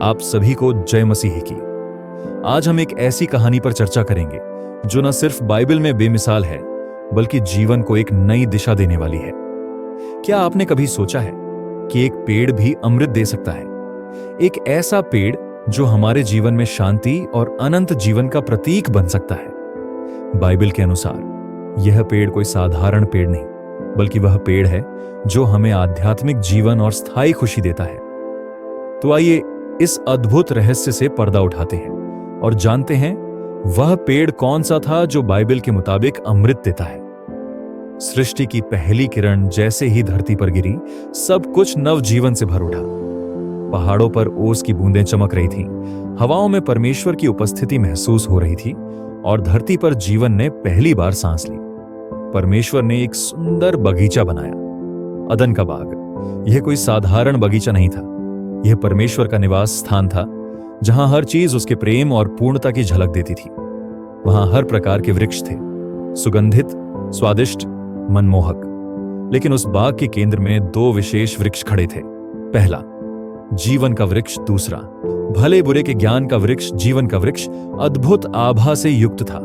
आप सभी को जय मसीह की। आज हम एक ऐसी कहानी पर चर्चा करेंगे जो न सिर्फ बाइबल में बेमिसाल है, बल्कि जीवन को एक नई दिशा देने वाली है। क्या आपने कभी सोचा है कि एक पेड़ भी अमृत दे सकता है? एक ऐसा पेड़ जो हमारे जीवन में शांति और अनंत जीवन का प्रतीक बन सकता है। बाइबल के अनुसार यह पेड़ कोई साधारण पेड़ नहीं, बल्कि वह पेड़ है जो हमें आध्यात्मिक जीवन और स्थायी खुशी देता है। तो आइए इस अद्भुत रहस्य से पर्दा उठाते हैं और जानते हैं वह पेड़ कौन सा था जो बाइबल के मुताबिक अमृत देता है। सृष्टि की पहली किरण जैसे ही धरती पर गिरी, सब कुछ नवजीवन से भर उठा। पहाड़ों पर ओस की बूंदें चमक रही थीं, हवाओं में परमेश्वर की उपस्थिति महसूस हो रही थी और धरती पर जीवन ने पहली बार सांस ली। परमेश्वर ने एक सुंदर बगीचा बनाया, अदन का बाग। यह कोई साधारण बगीचा नहीं था, यह परमेश्वर का निवास स्थान था, जहां हर चीज उसके प्रेम और पूर्णता की झलक देती थी। वहां हर प्रकार के वृक्ष थे, सुगंधित, स्वादिष्ट, मनमोहक। लेकिन उस बाग के केंद्र में दो विशेष वृक्ष खड़े थे। पहला, जीवन का वृक्ष। दूसरा, भले बुरे के ज्ञान का वृक्ष। जीवन का वृक्ष अद्भुत आभा से युक्त था।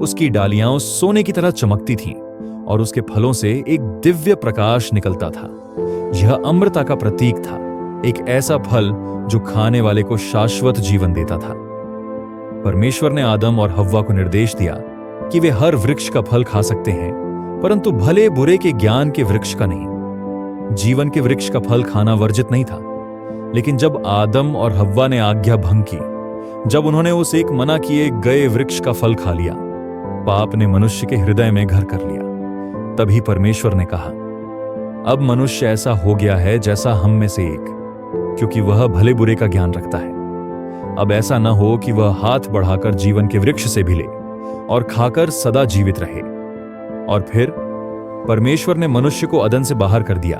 उसकी डालियां सोने की तरह चमकती थीं और उसके फलों से एक दिव्य प्रकाश निकलता था। यह अमृता का प्रतीक था, एक ऐसा फल जो खाने वाले को शाश्वत जीवन देता था। परमेश्वर ने आदम और हव्वा को निर्देश दिया कि वे हर वृक्ष का फल खा सकते हैं, परंतु भले बुरे के ज्ञान के वृक्ष का नहीं। जीवन के वृक्ष का फल खाना वर्जित नहीं था, लेकिन जब आदम और हव्वा ने आज्ञा भंग की, जब उन्होंने उस एक मना किए गए वृक्ष का फल खा लिया, पाप ने मनुष्य के हृदय में घर कर लिया। तभी परमेश्वर ने कहा, अब मनुष्य ऐसा हो गया है जैसा हम में से एक, क्योंकि वह भले बुरे का ज्ञान रखता है। अब ऐसा न हो कि वह हाथ बढ़ाकर जीवन के वृक्ष से भी ले और खाकर सदा जीवित रहे। और फिर परमेश्वर ने मनुष्य को अदन से बाहर कर दिया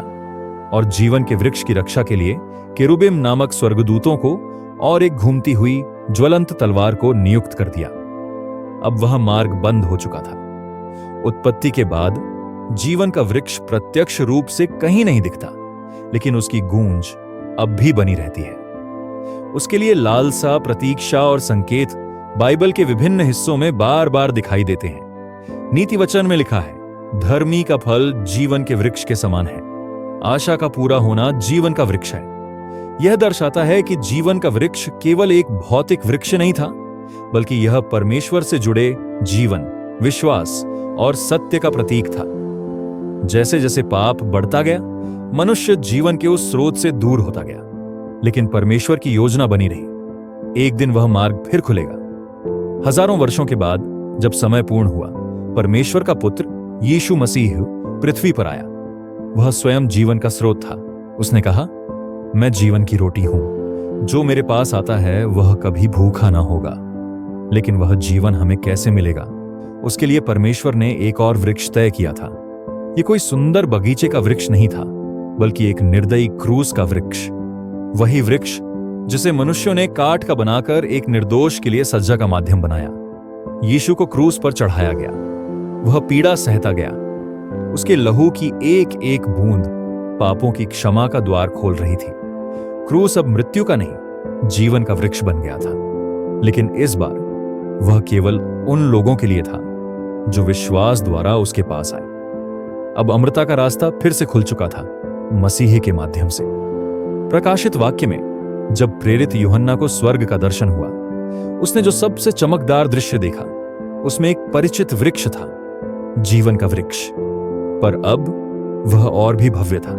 और जीवन के वृक्ष की रक्षा के लिए केरुबिम नामक स्वर्गदूतों को और एक घूमती हुई ज्वलंत तलवार को नियुक्त कर दिया। अब वह मार्ग बंद हो चुका था। उत्पत्ति के बाद जीवन का वृक्ष प्रत्यक्ष रूप से कहीं नहीं दिखता, लेकिन उसकी गूंज अब भी बनी रहती है। उसके लिए लालसा, प्रतीक्षा और संकेत बाइबल के विभिन्न हिस्सों में बार बार दिखाई देते हैं। नीति वचन में लिखा है, धर्मी का फल जीवन के वृक्ष के समान है। आशा का पूरा होना जीवन का वृक्ष है। यह दर्शाता है कि जीवन का वृक्ष केवल एक भौतिक वृक्ष नहीं था, बल्कि यह परमेश्वर से जुड़े जीवन, विश्वास और सत्य का प्रतीक था। जैसे जैसे पाप बढ़ता गया, मनुष्य जीवन के उस स्रोत से दूर होता गया, लेकिन परमेश्वर की योजना बनी रही। एक दिन वह मार्ग फिर खुलेगा। हजारों वर्षों के बाद जब समय पूर्ण हुआ, परमेश्वर का पुत्र यीशु मसीह पृथ्वी पर आया। वह स्वयं जीवन का स्रोत था। उसने कहा, मैं जीवन की रोटी हूं, जो मेरे पास आता है वह कभी भूखा ना होगा। लेकिन वह जीवन हमें कैसे मिलेगा, उसके लिए परमेश्वर ने एक और वृक्ष तय किया था। यह कोई सुंदर बगीचे का वृक्ष नहीं था, बल्कि एक निर्दयी क्रूस का वृक्ष। वही वृक्ष जिसे मनुष्यों ने काठ का बनाकर एक निर्दोष के लिए सज्जा का माध्यम बनाया। यीशु को क्रूस पर चढ़ाया गया। वह पीड़ा सहता गया। उसके लहू की एक एक बूंद पापों की क्षमा का द्वार खोल रही थी। क्रूस अब मृत्यु का नहीं, जीवन का वृक्ष बन गया था। लेकिन इस बार वह केवल उन लोगों के लिए था जो विश्वास द्वारा उसके पास आए। अब अमृता का रास्ता फिर से खुल चुका था, मसीह के माध्यम से। प्रकाशित वाक्य में जब प्रेरित यूहन्ना को स्वर्ग का दर्शन हुआ, उसने जो सबसे चमकदार दृश्य देखा, उसमें एक परिचित वृक्ष था, जीवन का वृक्ष। पर अब वह और भी भव्य था।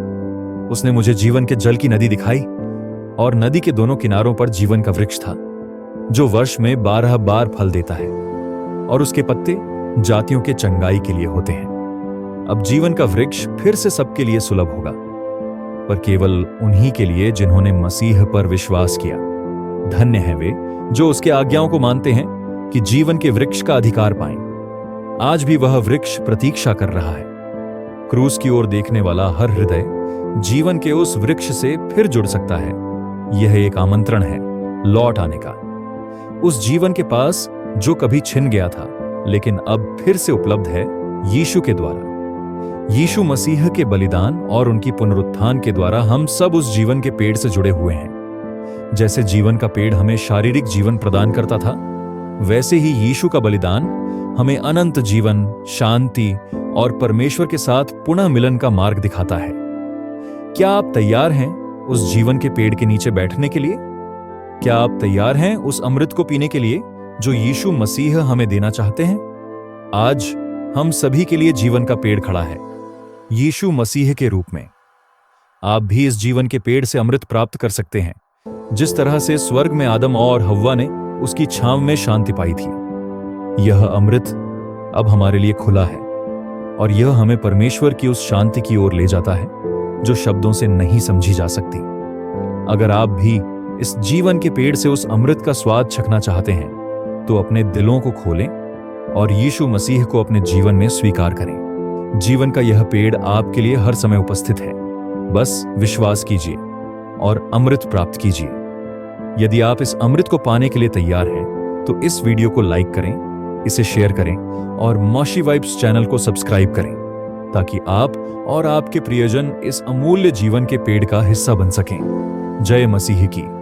उसने मुझे जीवन के जल की नदी दिखाई और नदी के दोनों किनारों पर जीवन का वृक्ष था, जो वर्ष में 12 बार फल देता है और उसके पत्ते जातियों के चंगाई के लिए होते हैं। अब जीवन का वृक्ष फिर से सबके लिए सुलभ होगा, पर केवल उन्हीं के लिए जिन्होंने मसीह पर विश्वास किया। धन्य हैं वे जो उसके आज्ञाओं को मानते हैं कि जीवन के वृक्ष का अधिकार पाएं। आज भी वह वृक्ष प्रतीक्षा कर रहा है। क्रूस की ओर देखने वाला हर हृदय जीवन के उस वृक्ष से फिर जुड़ सकता है। यह एक आमंत्रण है लौट आने का, उस जीवन के पास जो कभी छिन गया था, लेकिन अब फिर से उपलब्ध है यीशु के द्वारा। यीशु मसीह के बलिदान और उनकी पुनरुत्थान के द्वारा हम सब उस जीवन के पेड़ से जुड़े हुए हैं। जैसे जीवन का पेड़ हमें शारीरिक जीवन प्रदान करता था, वैसे ही यीशु का बलिदान हमें अनंत जीवन, शांति और परमेश्वर के साथ पुनः मिलन का मार्ग दिखाता है। क्या आप तैयार हैं उस जीवन के पेड़ के नीचे बैठने के लिए? क्या आप तैयार हैं उस अमृत को पीने के लिए जो यीशु मसीह हमें देना चाहते हैं? आज हम सभी के लिए जीवन का पेड़ खड़ा है, यीशु मसीह के रूप में। आप भी इस जीवन के पेड़ से अमृत प्राप्त कर सकते हैं, जिस तरह से स्वर्ग में आदम और हव्वा ने उसकी छांव में शांति पाई थी। यह अमृत अब हमारे लिए खुला है और यह हमें परमेश्वर की उस शांति की ओर ले जाता है जो शब्दों से नहीं समझी जा सकती। अगर आप भी इस जीवन के पेड़ से उस अमृत का स्वाद चखना चाहते हैं, तो अपने दिलों को खोलें और यीशु मसीह को अपने जीवन में स्वीकार करें। जीवन का यह पेड़ आपके लिए हर समय उपस्थित है। बस विश्वास कीजिए और अमृत प्राप्त कीजिए। यदि आप इस अमृत को पाने के लिए तैयार हैं, तो इस वीडियो को लाइक करें, इसे शेयर करें और मौशी वाइब्स चैनल को सब्सक्राइब करें, ताकि आप और आपके प्रियजन इस अमूल्य जीवन के पेड़ का हिस्सा बन सकें। जय मसीह की।